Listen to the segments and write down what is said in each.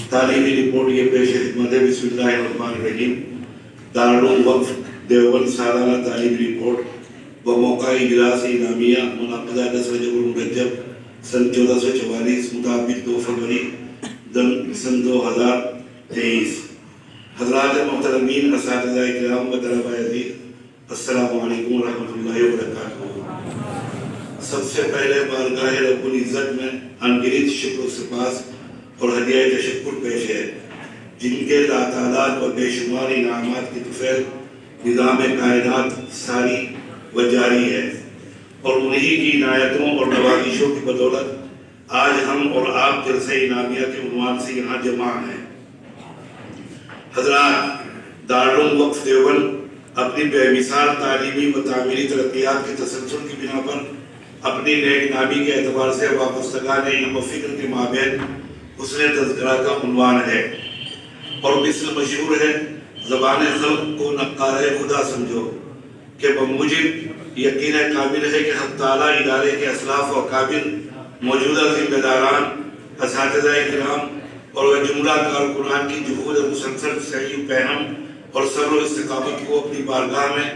تعلیمی رپورٹ یہ پیش خدمت ہے. بسم اللہ الرحمن الرحیم. دارالعلوم وقف دیوبند سالانہ تعلیمی رپورٹ و موقع اجلاس انعامیہ منعقدہ 10 رجب المرجب سن 1444 مطابق 2 فروری سن 2023. حضرات محترمین، اساتذہ کرام و طلباء عزیز، السلام علیکم ورحمۃ اللہ وبرکاتہ. سب سے پہلے بارگاہ رب العزت میں انگنت شکر و سپاس اور ہدیہ تشکر پیش ہے، جن کے لاتعداد و بے شمار انعامات کی طفیل نظام کائنات ساری و جاری ہے، اور انہی کی عنایتوں اور نوازشوں کی بدولت آج ہم اور آپ جلسہ انعامیہ کے عنوان سے یہاں جمع ہیں. حضرات، دارالعلوم وقف دیوبند اپنی بے مثال تعلیمی و تعمیری ترقیات کے تسلسل کی بنا پر اپنی نیک نامی کے اعتبار سے وابستگان علم و فکر کے مابین حسن تذکرہ کا عنوان ہے، اور مثل مشہور ہے زبان خلق کو نقار خدا سمجھو، کہ بموجب یقین کامل ہے کہ حق تعالیٰ ادارے کے اسلاف و اکابر، موجودہ ذمہ داران، اساتذہ کرام اور جملہ کارکنان کی جہود مسلسل صحیح فہم اور صبر و استقامت کو اپنی بارگاہ میں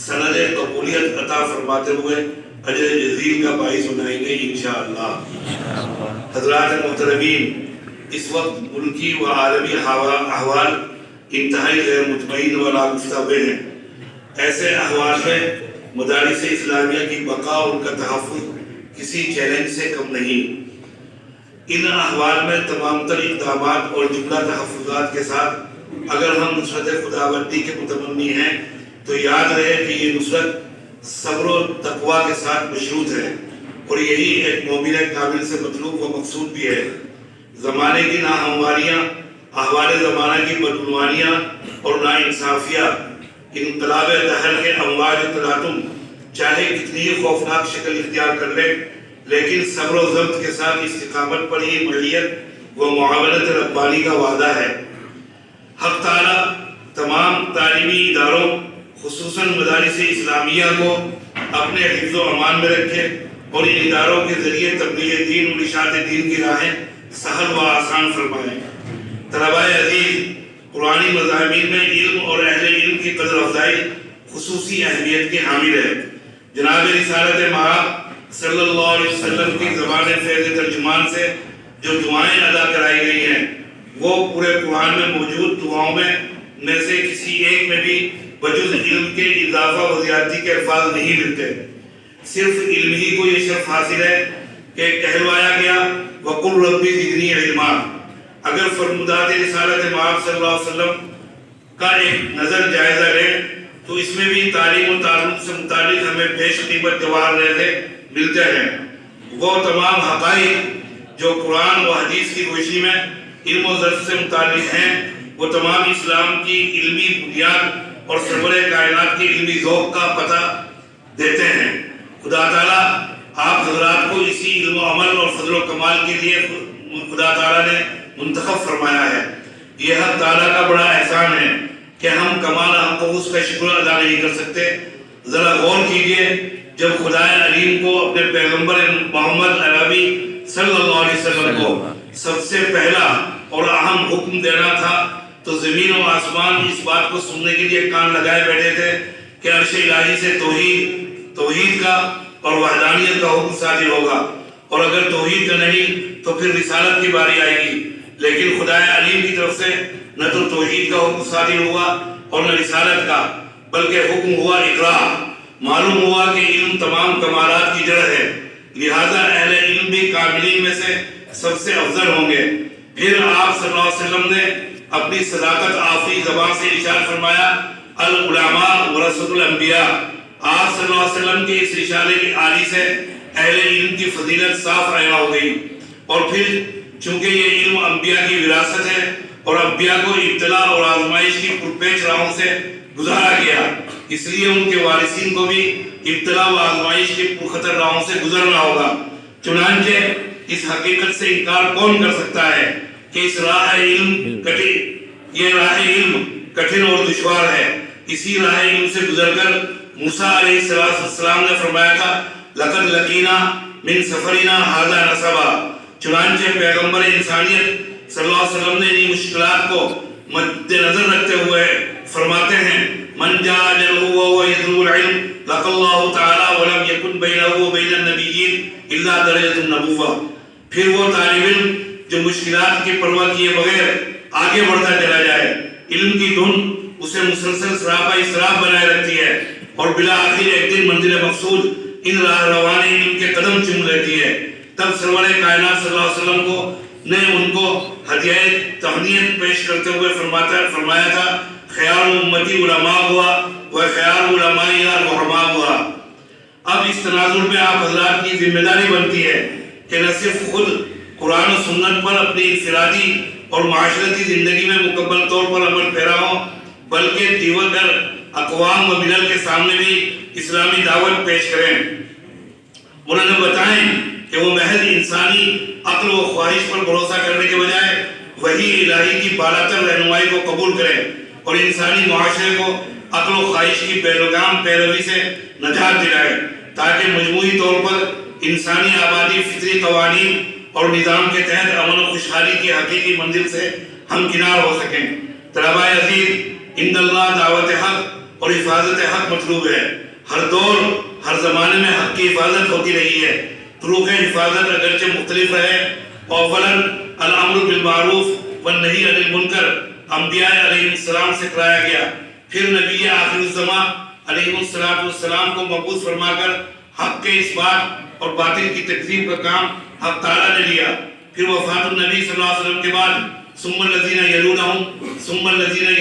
سند قبولیت عطا فرماتے ہوئے اجر جزیل کا باعث بنائیں گے انشاءاللہ. حضرات محترمین، اس وقت ملکی و عالمی احوال انتہائی غیر مطمئن و ناگفتہ بے ہیں. ایسے احوال میں مدارس اسلامیہ کی بقا اور ان کا تحفظ کسی چیلنج سے کم نہیں. ان احوال میں تمام تر اقدامات اور جملہ تحفظات کے ساتھ اگر ہم نصرت خداوندی کے متمنی ہیں تو یاد رہے کہ یہ نصرت صبر و تقوی کے ساتھ مشروط ہے، اور یہی ایک مومن کامل سے مطلوب و مقصود بھی ہے. زمانے کی ناہمواریاں، احوال زمانہ کی بدعنوانیاں اور ناانصافیاں، انقلاب دہر کے امواج تلاطم چاہے کتنی خوفناک شکل اختیار کر لے، لیکن صبر و ضبط کے ساتھ استقامت پر ہی معیت و معاونت ربانی کا وعدہ ہے. حق تعالیٰ تمام تعلیمی اداروں خصوصاً مدارس اسلامیہ کو اپنے حفظ و امان میں رکھے، اور ان اداروں کے ذریعے تبلیغ دین و اشاعت دین کی راہیں سہل و آسان فرمائیں. طلباء عزیز، قرآنی مضامین میں علم اور اہل علم کی قدر افزائی خصوصی اہمیت کے حامل ہے. جناب رسالت مآب صلی اللہ علیہ وسلم کی زبان فیض ترجمان سے جو دعائیں ادا کرائی گئی ہیں وہ پورے قرآن میں موجود دعاؤں میں سے کسی ایک میں بھی بجز علم کے اضافہ و زیادتی کے الفاظ نہیں ملتے. صرف علم ہی کو یہ شرف حاصل ہے کہ کہلوایا گیا وَقُلْ رَبِّ زِدْنِي عِلْمًا. اگر فرمودات رسالت مآب صلی اللہ علیہ وسلم کا ایک نظر جائزہ لیں تو اس میں بھی تعلیم و تعلم سے متعلق ہمیں بیش قیمت جواہر ملتے ہیں. وہ تمام حقائق جو قرآن و حدیث کی روشنی میں علم و ضرف سے متعلق ہیں، وہ تمام اسلام کی علمی بنیاد اور سرور کائنات کی علمی ذوق کا پتہ دیتے ہیں. خدا تعالیٰ آپ حضرات کو اسی علم و عمل اور فضل و کمال کے لیے خدا تعالیٰ نے منتخب فرمایا ہے. یہ حق تعالیٰ کا بڑا احسان ہے کہ ہم کمال حق و اس کا شکر ادا نہیں کر سکتے. ذرا غور کیجئے، جب خدا علیم کو اپنے پیغمبر محمد عربی صلی اللہ علیہ وسلم کو سب سے پہلا اور اہم حکم دینا تھا تو زمین و آسمان اس بات کو سننے کے لیے کان لگائے بیٹھے تھے کہ عرش الہی سے توحید کا اور وحدانیت کا حکم صادر ہوگا، اور اگر توحید کا نہیں تو پھر رسالت کی باری آئے گی. لیکن خدا علیم کی طرف سے نہ تو توحید کا حکم صادر ہوا اور نہ رسالت کا، بلکہ حکم ہوا اقرا. معلوم ہوا کہ علم تمام کمالات کی جڑ ہے، لہذا اہل علم بھی کاملین میں سے سب سے افضل ہوں گے. پھر آپ صلی اللہ علیہ وسلم نے اپنی صداقت آفری زبان سے ارشاد فرمایا العلماء ورثۃ الانبیاء. آپ صلی اللہ علیہ وسلم کے اس رسالے کی عالی سے اہل علم کی فضیلت صاف عیاں ہو گئی. اور پھر چونکہ یہ علم انبیاء کی وراثت ہے اور انبیاء کو ابتلا اور آزمائش کی پرپیچ راہوں سے گزارا گیا، اس لیے ان کے وارثین کو بھی ابتلا و آزمائش کے پرخطر راہوں سے گزرنا ہوگا۔ چنانچہ اس حقیقت سے انکار کون کر سکتا ہے کہ یہ راہ علم کٹھن اور دشوار ہے۔ اسی راہ علم سے گزر کر موسیٰ علیہ السلام نے فرمایا تھا لَقَدْ لَقِينَا مِن سَفَرِنَا هَذَا نَصَبًا۔ چنانچہ پیغمبر انسانیت صلی اللہ علیہ وسلم نے انہی مشکلات کو مد نظر رکھتے ہوئے فرماتے ہیں من جاء أجله وهو يطلب العلم لقى الله تعالى ولم يكن بينه وبين النبيين إلا درجة النبوة۔ پھر وہ طالب علم جو مشکلات کی پرواہ کیے بغیر آگے بڑھتا چلا جائے، علم کی دھن اسے مسلسل سراپا اسراف بنائے رکھتی ہے اور بالآخر ایک دن منزل مقصود ان راہ روان علم کے قدم چوم لیتی ہے۔ تب سرور کائنات صلی اللہ علیہ وسلم نے ان کو ہدیہ تہنیت پیش کرتے ہوئے فرمایا تھا خیار امتی علماء ہوا و خیار علماء الرحماء ہوا۔ اب اس تناظر میں آپ حضرات کی ذمہ داری بنتی ہے کہ نہ صرف خود قرآن و سنت پر اپنی انفرادی اور معاشرتی زندگی میں مکمل طور پر عمل پیرا ہوں، بلکہ دیگر اقوام و ملل کے سامنے بھی اسلامی دعوت پیش کریں۔ انہوں نے بتائیں کہ وہ محض انسانی عقل و خواہش پر بھروسہ کرنے کے بجائے وحی الہی کی بالاتر رہنمائی کو قبول کریں اور انسانی معاشرے کو عقل و خواہش کی بے لگام پیروی سے نجات دلائے تاکہ مجموعی طور پر انسانی آبادی فطری قوانین اور نظام کے تحت امن و خوشحالی کی حقیقی منزل سے ہمکنار ہو سکیں۔ طلباء عزیز، ان اللہ دعوت حق اور حفاظت حق مطلوب ہے۔ ہر دور ہر زمانے میں حق کی حفاظت ہوتی رہی ہے۔ طرق حفاظت اگرچہ مختلف رہے، اولاً الامر بالمعروف والنہی عن المنکر انبیاء علیہ السلام سے کرایا گیا، پھر نبی آخر الزمان علیہ السلام کو مبعوث فرما کر حق کے اس بات اور باطل کی تکذیب کا کام حق تعالیٰ نے لیا، پھر وفات النبی صلی اللہ علیہ وسلم کے بعد ثم الذین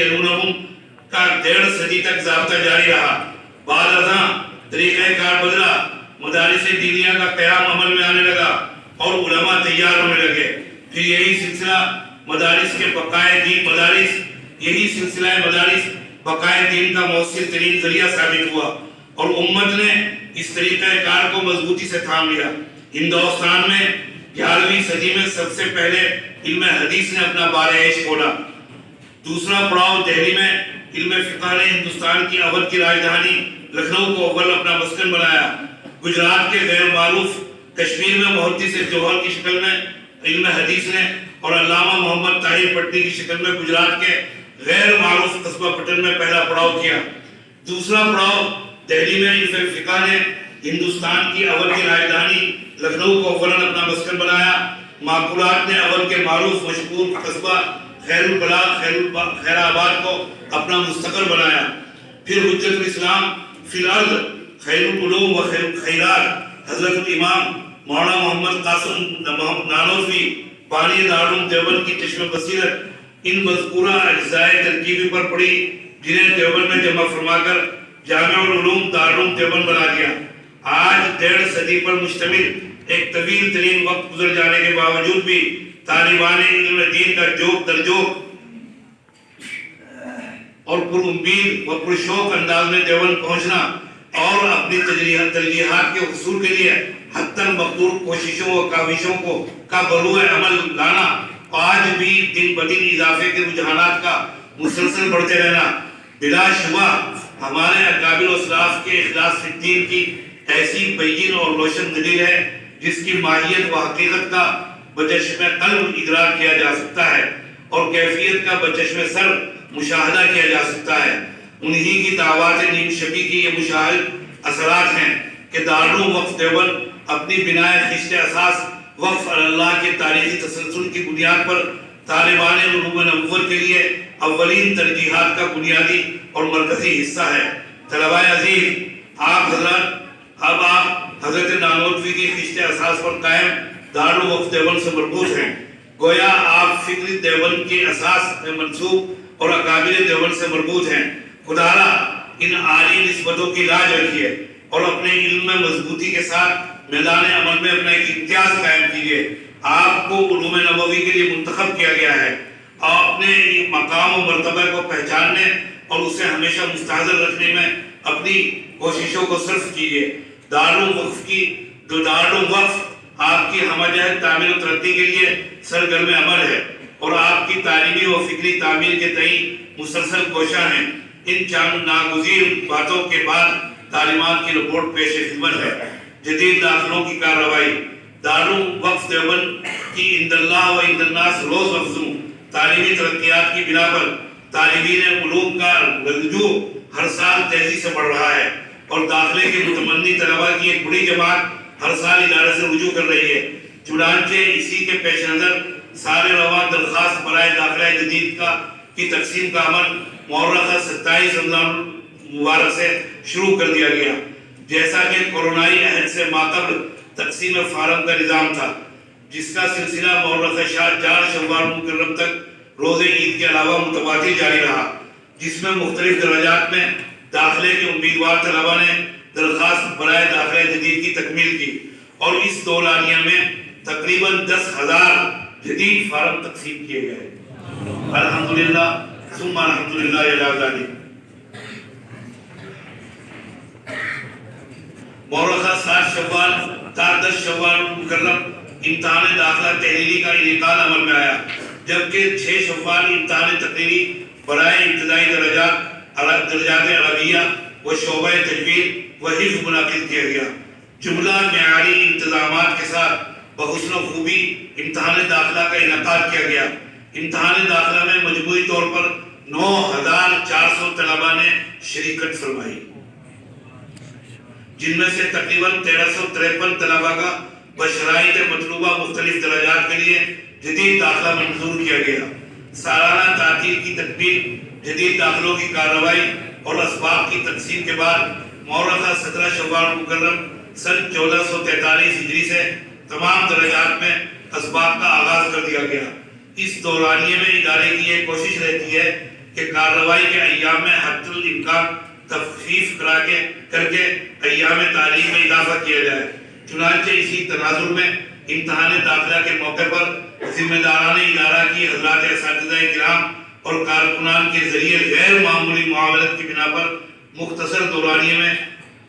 یلونہم کا 1.5 صدی تک ضابطہ جاری رہا۔ بعد ازاں طریقہ کار بدلا، مدارس دینیہ کا قیام عمل میں آنے لگا اور علماء تیار ہونے لگے، پھر یہی سلسلہ مدارس بقائے دین کا مؤثر ترین ذریعہ ثابت ہوا اور امت نے اس طریقہ کار کو مضبوطی سے تھام لیا۔ ہندوستان میں 11ویں صدی میں سب سے پہلے علم حدیث نے اپنا بارعیش کھولا۔ دوسرا پڑاؤ دہلی میں علم فقہ نے ہندوستان کی اودھ کی راجدھانی لکھنؤ کو اول اپنا مسکن بنایا۔ گجرات کے غیر معروف کشمیر میں محدث جوہر کی شکل میں علم حدیث نے اور علامہ محمد طاہر پٹنی کی شکل میں گجرات کے غیر معروف قصبہ پٹن میں پہلا پڑاؤ کیا۔ دوسرا پڑاؤ دہلی میں علم فقہ نے ہندوستان کی اول کی راجدھانی لکھنؤ کو اولاً اپنا مسکن بنایا۔ معقولات نے اول کے معروف مشہور قصبہ خیر آباد کو اپنا مستقر بنایا۔ پھر حجت الاسلام فی الارض خیر العلوم و خیرات حضرت الامام مولانا محمد قاسم نانوتوی بانی دارالعلوم دیوبند کی چشم بصیرت ان مذکورہ اجزائے ترکیبی پر پڑی، جنہیں دیوبند میں جمع فرما کر جامع العلوم دارالعلوم دیوبند بنا دیا۔ آج 1.5 صدی پر مشتمل ایک طویل ترین وقت گزر جانے کے باوجود بھی طالبان علم دین کا جوک در جوک اور پر امید و پر شوق انداز میں دیوبند پہنچنا اور اپنی ترجیحات کے حصول کے لیے حتاً مقدور کوششوں و کاوشوں کا بروئے عمل لانا، آج بھی دن بدن اضافے کے رجحانات کا مسلسل بڑھتے رہنا بلا شبہ ہمارے اکابر و اسلاف کے اخلاص فی الدین کی ایسی بین اور روشن دلیل ہے جس کی ماہیت و حقیقت کا بچشم قلب ادراک کیا جا سکتا ہے اور کیفیت کا بچشم سر مشاہدہ کیا جا سکتا ہے۔ انہی کی دعوات نیم شبی کی یہ مشاہد اثرات ہیں کہ دارالعلوم وقف دیوبند اپنی بنائے خشت اساس وقف اللہ کے تاریخی تسلسل کی بنیاد پر طالبان علوم نبوت کے لیے اولین ترجیحات کا بنیادی اور مرکزی حصہ ہے۔ طلباء عزیز، آپ حضرت نانوتوی کی خشت اساس پر قائم دارالعلوم وقف دیوبند سے مربوط ہیں۔ گویا آپ فکر دیوبند کے اساس میں منسوب اور اکابر دیوبند سے مربوط ہیں۔ خدارا ان عالی نسبتوں کی لاج رکھیے اور اپنے علم میں مضبوطی کے ساتھ میدان عمل میں اپنا ایک امتیاز قائم کیجیے۔ آپ کو علوم نبوی کے لیے منتخب کیا گیا ہے۔ اپنے مقام و مرتبہ کو پہچاننے اور اسے ہمیشہ مستحضر رکھنے میں اپنی کوششوں کو صرف کیجیے۔ دارالوقف آپ کی ہمہ جہت تعمیر و ترقی کے لیے سرگرم عمل ہے اور آپ کی تعلیمی و فکری تعمیر کے تئیں مسلسل کوشاں ہیں۔ ان چند ناگزیر باتوں کے بعد تعلیمات کی رپورٹ پیش خدمت ہے۔ جدید داخلوں کی کارروائی۔ دارالوقف دیوبند کی عند اللہ و عند الناس روز افزوں تعلیمی ترقیات کی بنا پر طالبین علوم کا رجوع ہر سال تیزی سے بڑھ رہا ہے اور داخلے کے متمنی طلباء کی ایک بڑی جماعت ہر سال ادارے سے رجوع کر رہی ہے۔ چنانچہ اسی کے پیش نظر سال رواں درخواست برائے داخلہ جدید کی تقسیم کا عمل مورخہ 27 رمضان مبارک سے شروع کر دیا گیا۔ جیسا کہ کورونائی عہد سے ماقبل تقسیم فارم کا نظام تھا، جس کا سلسلہ مورخہ 4 شوال مکرم تک روز عید کے علاوہ متواتر جاری رہا، جس میں مختلف درجات میں داخلے کے امیدوار طلباء نے درخواست برائے داخلہ جدید کی تکمیل کی اور اس دورانیہ میں تقریباً 10,000 جدید فارم تقسیم کیے گئے۔ الحمدللہ ثم الحمدللہ علی ذالک۔ مورخہ 7 شوال تا 10 شوال مکرم امتحان داخلہ تحریری کا انعقاد عمل میں آیا، جبکہ 6 شوال امتحان تقریری برائے ابتدائی درجات عربیہ و شعبہ تجوید و حفظ منعقد کیا گیا۔ جملہ معیاری انتظامات کے ساتھ بحسن و خوبی امتحان داخلہ کا انعقاد کیا گیا۔ امتحان داخلہ میں مجموعی طور پر 9,400 طلباء نے شرکت فرمائی، جن میں سے تقریباً 1,353 طلباء کا بشرائط مطلوبہ مختلف درجات کے لیے جدید داخلہ منظور کیا گیا۔ سالانہ تعطیل کی تکمیل، جدید داخلوں کی کارروائی اور اسباق کی تقسیم کے بعد مورخہ 17 شوال مکرم سن 1443 ہجری سے تمام درجات میں اسباق کا آغاز کر دیا گیا۔ اس دورانیے میں ادارے کی یہ کوشش رہتی ہے کہ کارروائی کے ایام میں حد الامکان تخفیف کر کے ایام تعلیم میں اضافہ کیا جائے۔ چنانچہ اسی تناظر میں امتحان داخلہ کے موقع پر ذمہ داران ادارہ کی حضرات اساتذہ کرام اور کارکنان کے ذریعے غیر معمولی معاونت کی بنا پر مختصر دورانیے میں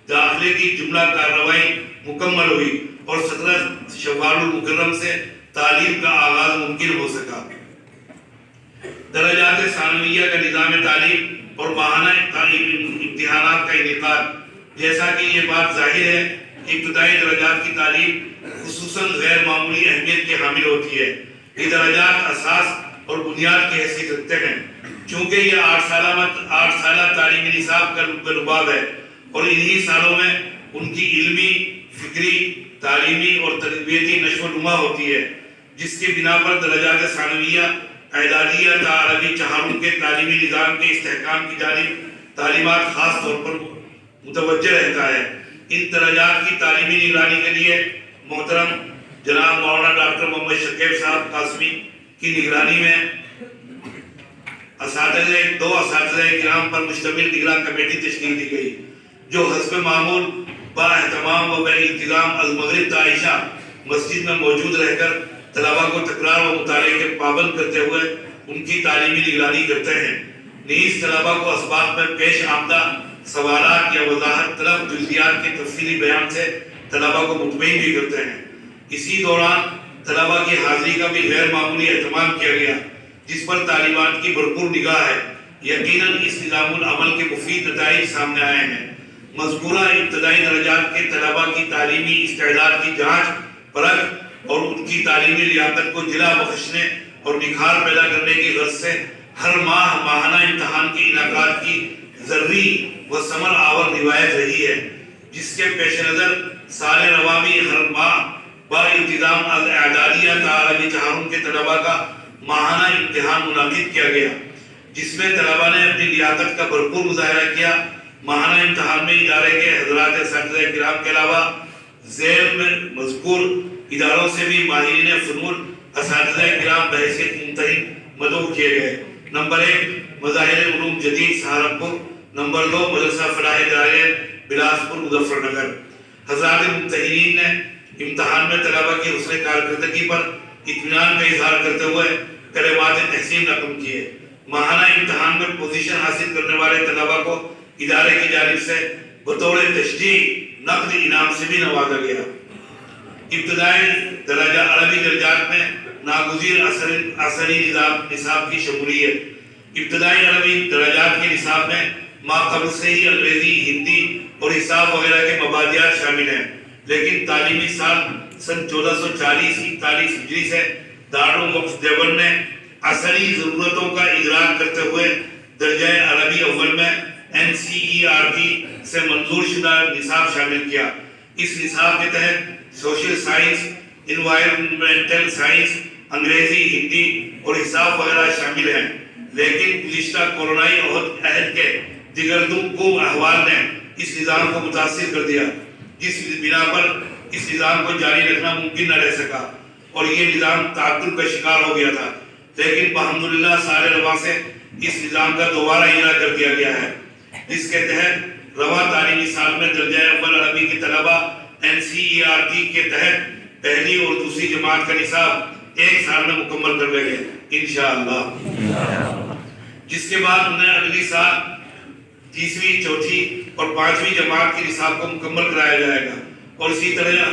داخلے کی جملہ کارروائی مکمل ہوئی اور 17 شوال المکرم سے تعلیم کا آغاز ممکن ہو سکا۔ درجات ثانویہ کا نظام تعلیم اور ماہانہ امتحانات کا انعقاد۔ جیسا کہ یہ بات ظاہر ہے، ابتدائی درجات کی تعلیم خصوصاً غیر معمولی اہمیت کی حامل ہوتی ہے۔ یہ درجات اساس اور بنیاد کی حیثیت رکھتے ہیں، چونکہ یہ 8 سالہ تعلیمی نصاب کا لباب ہے اور انہی سالوں میں ان کی علمی، فکری، تعلیمی اور تربیتی نشو و نما ہوتی ہے، جس کی بنا پر درجات ثانویہ، اعدادیہ تا عربی چہارم کے تعلیمی نظام کے استحکام کی جانب تعلیمات خاص طور پر متوجہ رہتا ہے۔ ان درجات کی تعلیمی نگرانی کے لیے محترم جناب مولانا ڈاکٹر محمد شکیب صاحب قاسمی کی نگرانی میں دو اساتذہ کرام پر مشتمل نگراں کمیٹی تشکیل دی گئی، جو حسب معمول با اہتمام و بے انتظام المغرب تا عشاء مسجد میں موجود رہ کر طلباء کو تکرار و مطالعے کے پابند کرتے ہوئے ان کی تعلیمی نگرانی کرتے ہیں۔ نیز طلباء کو اسباق میں پیش آمدہ سوالات یا وضاحت طلب جزئیات کے تفصیلی بیان سے طلباء کو مطمئن بھی کرتے ہیں۔ اسی دوران طلباء کی حاضری کا بھی غیر معمولی اہتمام کیا گیا، جس پر طالبات کی بھرپور نگاہ ہے۔ یقیناً اس نظام العمل کے مفید نتائج سامنے آئے ہیں۔ مذکورہ ابتدائی درجات کے طلباء کی تعلیمی استعداد کی جانچ پرکھ اور ان کی تعلیمی لیاقت کو جلا بخشنے اور نکھار پیدا کرنے کی غرض سے ہر ماہ ماہانہ امتحان کے انعقاد کی ضروری و ثمر آور روایت رہی ہے، جس کے پیش نظر سال رواں بھی ہر ماہ با انتظام از اعدادیہ تا عربی چہارم کے طلباء کا ماہانہ امتحان منعقد کیا گیا، جس میں طلباء نے اپنی لیاقت کا بھرپور مظاہرہ کیا۔ ماہانہ امتحان میں ادارے کے حضرات اساتذہ کرام کے علاوہ ذیل میں مذکور اداروں سے بھی ماہرین فنون اساتذہ کرام بحیثیت منتخب مدعو کیے گئے۔ نمبر 1 مظاہر علوم جدید سہارنپور، نمبر 2 مدرسہ فلاح دارین بلاسپور مظفر نگر۔ حضرات ممتحنین نے امتحان میں طلباء کی حسن کارکردگی پر اطمینان کا اظہار کرتے ہوئے کلمات تحسین رقم کیے۔ ماہانہ امتحان میں پوزیشن حاصل کرنے والے طلباء کو ادارے کی جانب سے بطور تشجیع نقد انعام سے بھی نوازا گیا۔ ابتدائی درجہ عربی درجات میں ناگزیر عصری نصاب کی شمولیت۔ ابتدائی عربی درجات کے نصاب میں ماقبل سے ہی انگریزی، ہندی اور حساب وغیرہ کے مبادیات شامل ہیں، لیکن تعلیمی سال سن 1440-41 ہجری سے دارالوقف دیوبند نے عصری ضرورتوں کا ادراک کرتے ہوئے درجہ عربی اول میں NCERT سے منظور شدہ نصاب شامل کیا۔ اس نصاب کے تحت سوشل سائنس، انوائرمنٹل سائنس، انگریزی، ہندی اور حساب وغیرہ شامل ہیں، لیکن گزشتہ کورونائی عہد کے دیگر دو احوال نے اس نظام کو متاثر کر دیا، جس بنا پر اس نظام کو جاری رکھنا ممکن نہ رہ سکا اور یہ نظام تعطل کا شکار ہو گیا تھا، لیکن بحمداللہ سال رواں سے اس نظام کا دوبارہ اجرا کر دیا گیا ہے، جس کے تحت رواں تعلیمی سال میں درجہ اول عربی کے طلبہ NCERT کے تحت پہلی اور دوسری جماعت کا نصاب ایک سال میں مکمل کر لیں گے انشاءاللہ، جس کے بعد انہیں اگلی سال تیسری، چوتھی اور پانچویں جماعت کے نصاب کو مکمل کرایا جائے گا، اور اسی طرح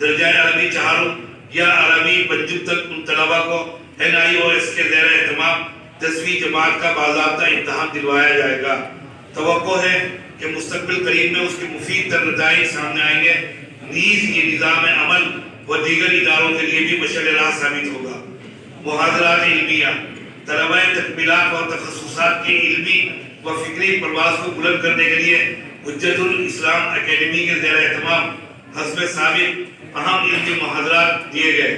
درجہ عربی چہارم یا عربی پنجم تک ان طلبہ کو NIOS کے زیر اہتمام 10ویں جماعت کا باضابطہ امتحان دلوایا جائے گا۔ توقع ہے کہ مستقبل قریب میں اس کے مفید تر نتائج سامنے آئیں گے، نیز یہ نظام عمل و دیگر اداروں کے لیے بھی مشعل راہ ثابت ہوگا۔ محاضرات علمیہ، طلبہ تکمیلات اور تخصصات کی علمی و فکری پرواز کو بلند کرنے کے لیے حجت الاسلام اکیڈمی کے زیر اہتمام حسب ثابت اہم علمی محاضرات دیے گئے۔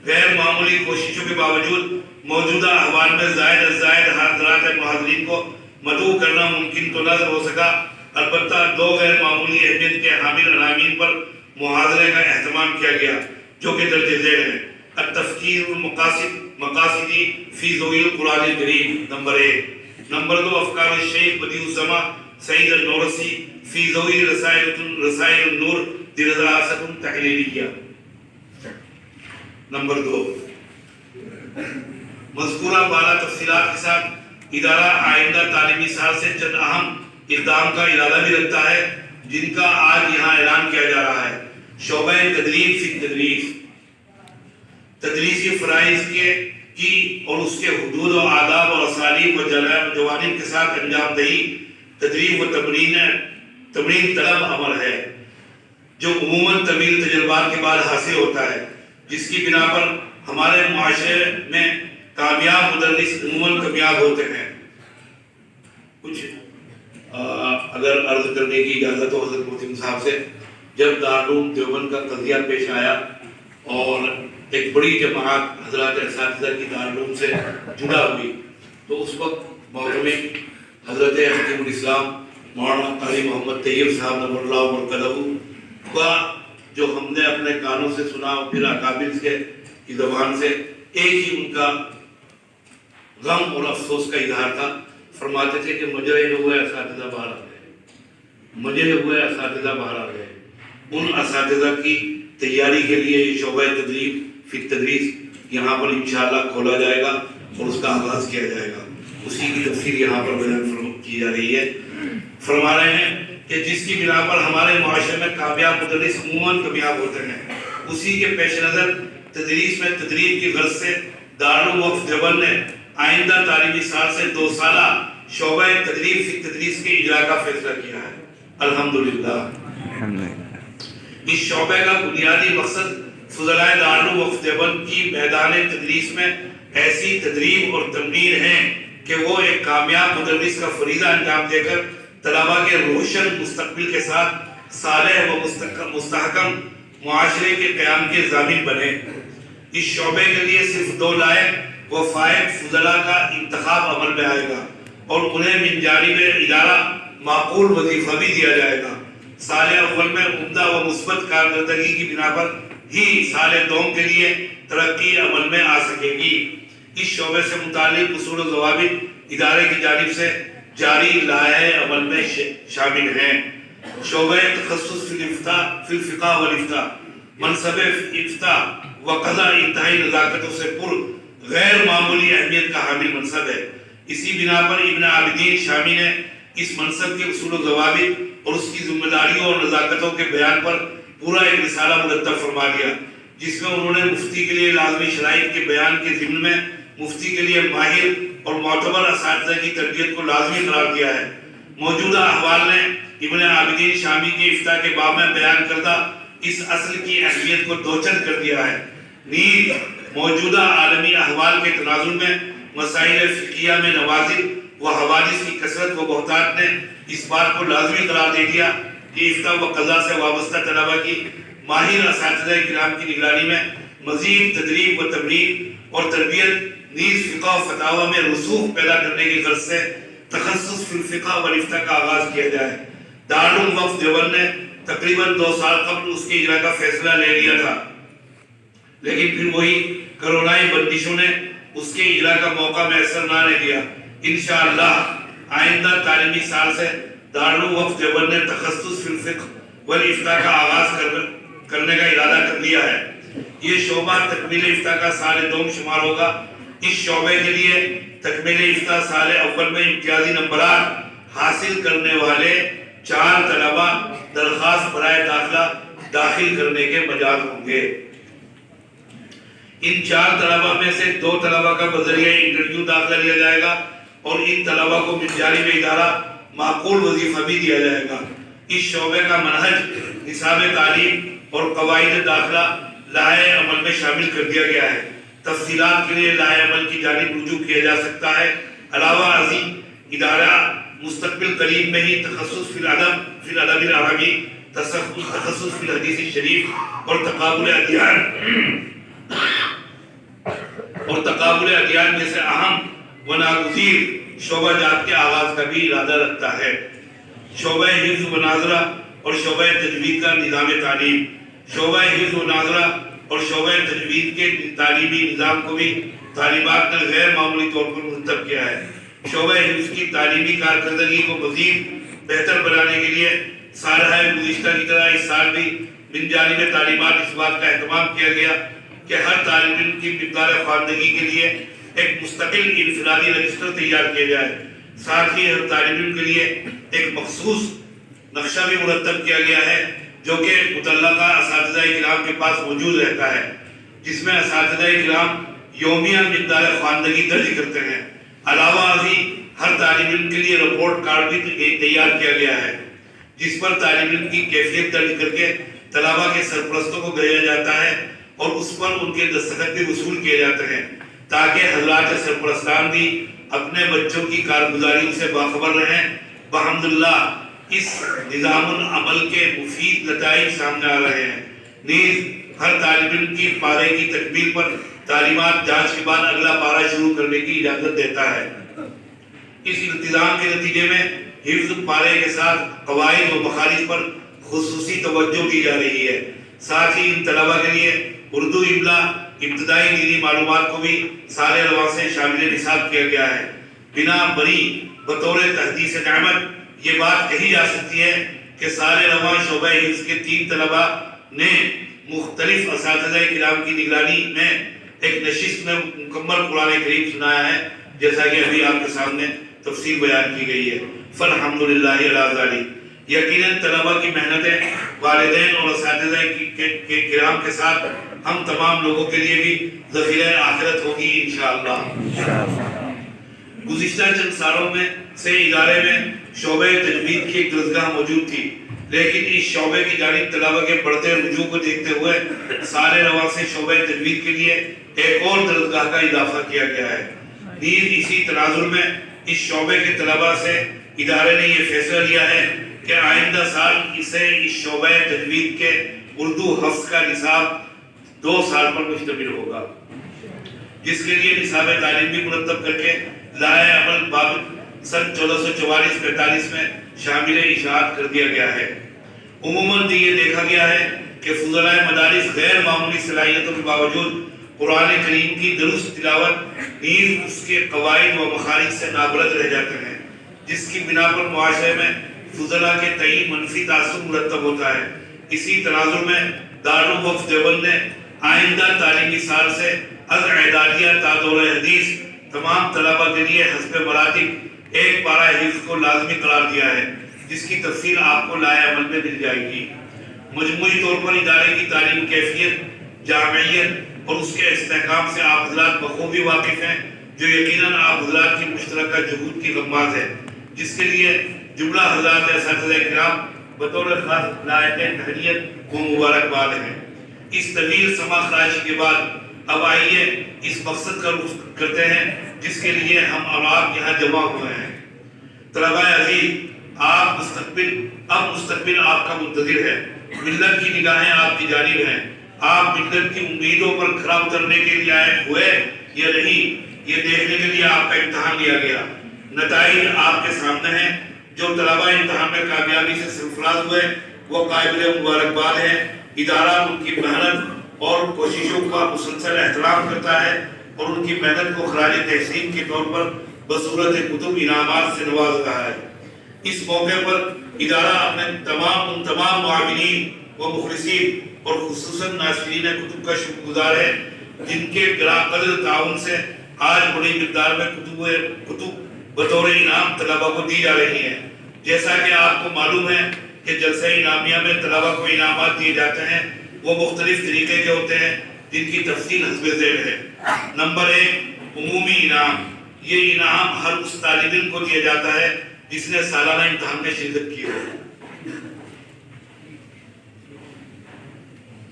غیر معمولی کوششوں کے باوجود موجودہ احوال میں زائد از زائد حضرات محاضرین کو مدعو کرنا ممکن تو نہ ہو سکا، البتہ دو غیر معمولی اہمیت کے حامل عناوین پر محاضرے کا اہتمام کیا گیا، جو کہ درج ذیل ہیں: التفکیر مقاصدی فی ضوء القرآن الکریم نمبر 1، نمبر 2 افکار الشیخ بدیع الزماں سعید النورسی فی ضوء رسائل النور دراسۃ تحلیلیہ نمبر 2۔ مذکورہ بالا تفصیلات کے ساتھ ادارہ آئندہ تعلیمی سال سے چند اہم اقدام کا ارادہ بھی رکھتا ہے، جن کا آج یہاں اعلان کیا جا رہا ہے۔ شعبہ تدریس فی تدریس، تدریسی فرائض کی اور اس کے حدود و آداب اور اسالیب و جوانب کے ساتھ انجام دہی تدریب و تمرین طلب عمل ہے، جو عموماً طویل تجربات کے بعد حاصل ہوتا ہے، جس کی بنا پر ہمارے معاشرے میں کامیاب مدرس عموماً کامیاب ہوتے ہیں۔ کچھ اگر عرض کرنے کی اجازت ہو حضرت مفتی صاحب سے، جب دارالعلوم دیوبند کا قضیہ پیش آیا اور ایک بڑی جماعت حضرات اساتذہ کی دارالعلوم سے جدا ہوئی، تو اس وقت محترم حضرت حکیم الاسلام مولانا قاری محمد طیب صاحب نور اللہ مرکزہ کا جو ہم نے اپنے کانوں سے سنا اور پھر اکابر کی زبان سے ایک ہی ان کا غم اور افسوس کا اظہار تھا۔ فرماتے تھے کہ مجھے ہوئے اساتذہ باہر آ گئے، مجھے ہوئے اساتذہ باہر آ گئے۔ ان اساتذہ کی تیاری کے لیے یہ شعبہ تدریب فی تدریس یہاں پر انشاءاللہ کھولا جائے گا اور اس کا آغاز کیا جائے گا، اسی کی تفسیر یہاں پر بیان کی جا رہی ہے۔ فرما رہے ہیں کہ جس کی بنا پر ہمارے معاشرے میں کامیاب مدرس عموماً کامیاب ہوتے ہیں، اسی کے پیش نظر تدریس میں تدریب کی غرض سے دارالوقف دیوبند نے آئندہ تعلیمی سال سے 2 سالہ شعبہ تدریب فی تدریس کے اجرا کا فیصلہ کیا ہے، الحمدللہ۔ اس شعبے کا بنیادی مقصد فضلائے دارالوقف دیوبند کی میدان تدریس میں ایسی تدریب اور تمرین ہے کہ وہ ایک کامیاب مدرس کا فریضہ انجام دے کر طلباء کے روشن مستقبل کے ساتھ صالح و مستحکم معاشرے کے قیام کے ضامن بنے۔ اس شعبے کے لیے صرف 2 لائق و فائق فضلاء کا انتخاب عمل میں آئے گا اور انہیں من جانب ادارہ معقول وظیفہ بھی دیا جائے گا۔ سال اول میں عمدہ و مثبت کارکردگی کی بنا پر ہی سال دوم کے لیے ترقی عمل میں آ سکے گی۔ اس شعبے سے متعلق اصول و ضوابط ادارے کی جانب سے جاری لائحہ عمل میں شامل ہیں۔ شعبہ تخصص فی الفقہ والافتاء، منصب افتاء و قضاء انتہائی نزاکتوں سے پر غیر معمولی اہمیت کا حامل منصب ہے۔ اسی بنا پر ابن عابدین شامی نے اس منصب کے اصول و ضوابط اور اس کی ذمہ داریوں اور نزاکتوں کے بیان پر پورا ایک رسالہ مرتب فرما دیا، جس میں انہوں نے مفتی کے لیے لازمی شرائط کے بیان کے ضمن میں مفتی کے لیے ماہر اور معتبر اساتذہ کی تربیت کو لازمی قرار دیا ہے۔ موجودہ احوال نے ابن عابدین شامی کے افتاء کے باب میں بیان کردہ اس اصل کی اہمیت کو دوچند کر دیا ہے۔ نیز موجودہ عالمی احوال کے تناظر میں مسائل فقہیہ میں نوازل و حوادث کی کثرت و بہتات نے اس بات کو لازمی قرار دے دیا کہ افتاء و قضاء سے وابستہ طلبہ کی ماہر اساتذہ کرام کی نگرانی میں مزید تدریب و تمرین اور تربیت نیز فقہ و فتاوی میں رسوخ پیدا کرنے کی غرض سے تخصص فی الفقہ والافتاء کا آغاز کیا جائے۔ دارالعلوم وقف دیوبند نے تقریباً 2 سال قبل اس کے اجرا کا فیصلہ لے لیا تھا، لیکن پھر وہی کرونائی بندشوں نے اس کے اجرا کا موقع میسر نہ دیا۔ انشاءاللہ آئندہ تعلیمی سال سے دارالعلوم وقف دیوبند نے تخصص فی الفقہ والافتاء کا آغاز کرنے کا ارادہ کر لیا ہے۔ یہ شعبہ تکمیل افتاء کا سال دوم شمار ہوگا۔ اس شعبے کے لیے تکمیل افتاء سال اول میں امتیازی نمبرات حاصل کرنے والے 4 طلبہ درخواست برائے داخلہ داخل کرنے کے مجاز ہوں گے۔ ان 4 طلبہ میں سے 2 طلبہ کا بذریعہ انٹرویو داخلہ لیا جائے گا اور ان طلبہ کو من جانب ادارہ معقول وظیفہ بھی دیا جائے گا۔ اس شعبے کا منہج نصاب تعلیم اور قواعد داخلہ لائحہ عمل میں شامل کر دیا گیا ہے۔ تفصیلات کے لیے لائحہ عمل کی جانب رجوع کیا جا سکتا ہے۔ علاوہ ازیں ادارہ مستقبل قریب میں ہی تخصص فی الادب العربی، تخصص فی الحدیث شریف اور تقابل ادیان جیسے اہم و ناگزیر شعبہ جات کے آغاز کا بھی ارادہ رکھتا ہے۔ شعبہ حفظ و مناظرہ اور شعبہ تجوید کا نظام تعلیم، شعبہ حفظ و مناظرہ اور شعبہ تجوید کے تعلیمی نظام کو بھی طالبات نے غیر معمولی طور پر مرتب کیا ہے۔ شعبہ حفظ کی تعلیمی کارکردگی کو مزید بہتر بنانے کے لیے سالہ گزشتہ کی طرح اس سال بھی من جانب تعلیمات اس بات کا اہتمام کیا گیا کہ ہر طالب علم کی مقدار خواندگی کے لیے ایک مستقل انفرادی رجسٹر تیار کیا جائے۔ ساتھ ہی ہر طالب علم کے لیے ایک مخصوص نقشہ بھی مرتب کیا گیا ہے جو کہ متعلقہ اساتذہ کرام کے پاس موجود رہتا ہے، جس میں اساتذہ کرام یومیہ مقدار خواندگی درج کرتے ہیں۔ علاوہ ازیں ہر طالب علم کے لیے رپورٹ کارڈ بھی تیار کیا گیا ہے، جس پر طالب علم کی کیفیت درج کر کے طلبہ کے سرپرستوں کو بھیجا جاتا ہے اور اس پر ان کے دستخط بھی وصول کیے جاتے ہیں تاکہ حضرات سرپرستان بھی اپنے بچوں کی کارگزاریوں سے باخبر رہیں۔ بحمداللہ اس نظام العمل کے مفید نتائج سامنے آ رہے ہیں۔ نیز ہر طالب علم کی پارے کی تکمیل پر تعلیمات جانچ کے بعد اگلا پارہ شروع کرنے کی اجازت دیتا ہے۔ اس انتظام کے نتیجے میں حفظ پارے کے ساتھ قواعد و مخارج پر خصوصی توجہ دی جا رہی ہے۔ ساتھ ہی ان طلبہ کے لیے اردو املا ابتدائی دینی معلومات کو بھی سال رواں سے شامل نصاب کیا گیا ہے۔ بنا بری بطور تحدیث نعمت یہ بات کہی جا سکتی ہے کہ سال رواں شعبہ حفظ کے 3 طلبہ نے مختلف اساتذہ کرام کی نگرانی میں ایک نشست میں مکمل قرآن کریم سنایا ہے، جیسا کہ ابھی آپ کے سامنے تفصیل بیان کی گئی ہے۔ فالحمدللہ علی ذالک۔ یقیناً طلبہ کی محنتیں والدین اور اساتذہ کے کرام کے ساتھ ہم تمام لوگوں کے لیے بھی ذخیرہ آخرت ہوگی انشاءاللہ۔ گزشتہ چند سالوں میں سے ادارے میں شعبہ تجوید کی ایک درسگاہ موجود تھی، لیکن اس شعبے کی جانب طلبہ کے بڑھتے رجوع کو دیکھتے ہوئے سال رواں سے شعبہ تجوید کے لیے ایک اور درسگاہ کا اضافہ کیا گیا ہے۔ نیز اسی تناظر میں اس شعبے کے طلبہ سے ادارے نے یہ فیصلہ لیا ہے کہ آئندہ سال اسے اس شعبہ تجوید کے اردو حفظ کا نصاب 2 سال پر مشتمل ہوگا، جس کے لیے نصاب تعلیم بھی مرتب کر کے لائحہ عمل باب سن 1444-45 میں شامل اشاعت کر دیا گیا ہے۔ عموماً یہ دیکھا گیا ہے کہ فضلاء مدارس غیر معمولی صلاحیتوں کے باوجود قرآن کریم کی درست تلاوت نیز اس کے قواعد و مخارج سے نابلد رہ جاتے ہیں، جس کی بنا پر معاشرے میں فضلاء کے تئیں منفی تاثر مرتب ہوتا ہے۔ اسی تناظر میں دارالعلوم وقف دیوبند نے آئندہ تعلیمی سال سے از اعدادیہ تا دورہ حدیث تمام طلبہ کے لیے حسب مراتب ایک پارہ حفظ کو لازمی قرار دیا ہے، جس کی تفصیل آپ کو لائحہ عمل میں مل جائے گی۔ مجموعی طور پر ادارے کی تعلیم کیفیت، جامعیت اور اس کے استحکام سے آپ حضرات بخوبی واقف ہیں، جو یقیناً آپ حضرات کی مشترکہ جہود کی غماز ہے، جس کے لیے جملہ حضرات اساتذہ کرام بطور خاص لائق تحیت و مبارکباد ہیں۔ اس طویل سما خواہش کے بعد اب آئیے اس مقصد کا رخ کرتے ہیں جس کے لیے ہم اور آپ یہاں جمع ہوئے ہیں۔ طلبہ عزیز، مستقبل آپ کا منتظر ہے، ملت کی نگاہیں آپ کی جانب ہیں، آپ ملت کی امیدوں پر کھرا اترنے کے لیے آئے ہوئے یا نہیں، یہ دیکھنے کے لیے آپ کا امتحان لیا گیا۔ نتائج آپ کے سامنے ہیں۔ جو طلبہ امتحان میں کامیابی سے سرفراز ہوئے وہ قابل مبارکباد ہیں۔ ادارہ ان کی محنت اور کوششوں کا مسلسل احترام کرتا ہے اور ان کی محنت کو خراج تحسین کے طور پر بصورت کتب انعامات سے نواز رہا ہے۔ اس موقع پر ادارہ اپنے تمام معاونین و مخلصین اور خصوصاً ناظرین کتب کا شکر گزار ہے، جن کے گراں قدر تعاون سے آج بڑی مقدار میں کتب بطور انعام طلبہ کو دی جا رہی ہیں۔ جیسا کہ آپ کو معلوم ہے کہ جلسہ انعامیہ میں طلبہ کو انعامات دیے جاتے ہیں، وہ مختلف طریقے کے ہوتے ہیں جن کی تفصیل حسب ذیل ہے۔ نمبر 1، عمومی انعام۔ یہ انعام ہر اس طالب علم کو دیا جاتا ہے جس نے سالانہ امتحان میں شرکت کی ہے۔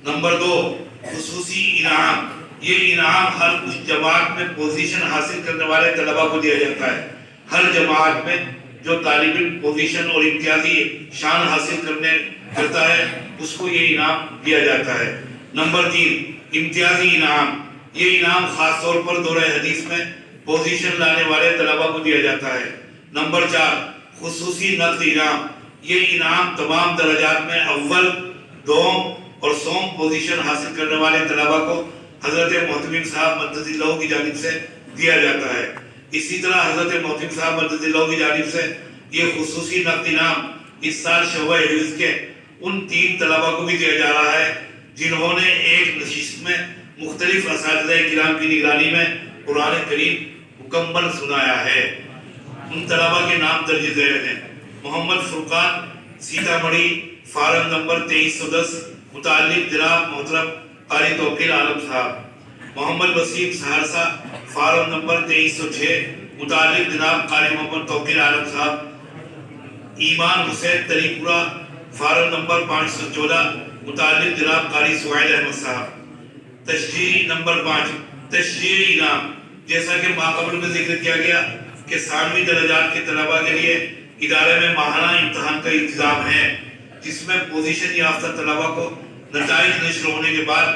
نمبر 2، خصوصی انعام۔ یہ انعام ہر اس جماعت میں پوزیشن حاصل کرنے والے طلبہ کو دیا جاتا ہے۔ ہر جماعت میں جو طالب علم پوزیشن اور امتیازی شان حاصل کرتا ہے اس کو یہ انعام دیا جاتا ہے۔ نمبر 3، امتیازی انعام۔ یہ انعام خاص طور پر دورہ حدیث میں پوزیشن لانے والے طلبہ کو دیا جاتا ہے۔ نمبر 4، خصوصی نقد انعام۔ یہ انعام تمام درجات میں اول، دوم اور سوم پوزیشن حاصل کرنے والے طلبہ کو حضرت محتمم صاحب مدد اللہ کی جانب سے دیا جاتا ہے۔ اسی طرح حضرت محتمم صاحب مدد اللہ کی جانب سے یہ خصوصی نقد انعام اس سال شعبہ حفظ کے ان 3 طلبہ کو بھی دیا جا رہا ہے جنہوں نے ایک نشست میں مختلف اساتذہ کرام کی نگرانی میں قرآن کریم مکمل سنایا ہے۔ ان طلبہ کے نام درج ذیل ہیں: محمد فرقان، سیتامڑھی، فارم نمبر 2310، متعلق جناب محترم قاری توقیر عالم صاحب۔ محمد وسیم، سہرسہ، فارم نمبر 2306، متعلق جناب قاری محمد توقیر عالم صاحب۔ ایمان حسین، تری پورہ، فارم نمبر 514، متعلق جناب قاری سہیل احمد صاحب۔ تشجیعی نمبر 5، تشجیعی انعام۔ جیسا کہ ماقبل میں ذکر کیا گیا کہ ثانوی درجات کے طلبہ کے لیے ادارے میں ماہانہ امتحان کا انتظام ہے، جس میں پوزیشن یافتہ طلبہ کو نتائج نشر ہونے کے بعد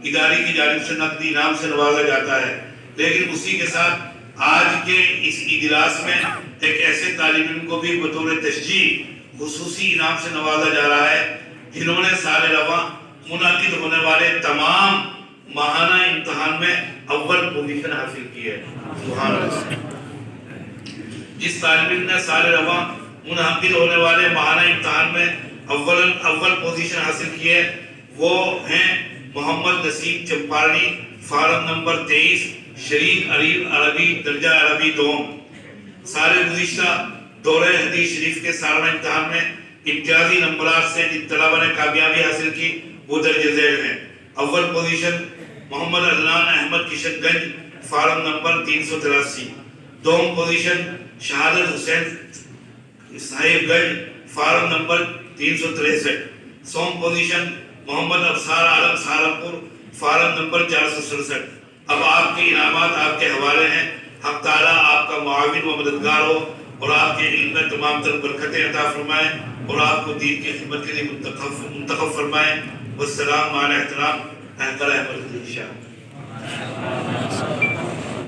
ادارے کی جانب سے نقدی انعام سے نوازا جاتا ہے۔ لیکن اسی کے ساتھ آج کے اس اجلاس میں ایک ایسے طالب علم کو بھی بطور تشجیع خصوصی انعام سے نوازا جا رہا ہے جنہوں نے سال رواں منعقد ہونے والے تمام ماہانہ امتحان میں اول پوزیشن حاصل کی ہے۔ سبحان اللہ۔ جس طالب علم نے سال رواں منعقد ہونے والے ماہانہ امتحان میں اول پوزیشن حاصل کی ہے وہ ہیں محمد نسیم چمپارنی، فارم نمبر 23، شریک عربی درجہ عربی دوم۔ سال گزشتہ دورہ حدیث شریف کے سالانہ امتحان میں امتیازی نمبرات سے جن طلبہ نے کامیابی حاصل کی وہ درج ذیل ہیں: اول پوزیشن محمد عدنان احمد کشن گنج، فارم نمبر 383۔ دوم پوزیشن شہادت حسین صاحب گنج، فارم نمبر 363۔ سوم پوزیشن محمد ابصار عالم سہارنپور، فارم نمبر 467۔ اب آپ کے انعامات آپ کے حوالے ہیں۔ حق تعالیٰ آپ کا معاون و مددگار ہو اور آپ کے علم میں تمام تر برکتیں عطا فرمائیں اور آپ کو دین کی خدمت کے لیے منتخب فرمائیں۔ والسلام علی احترام احمد شاہ۔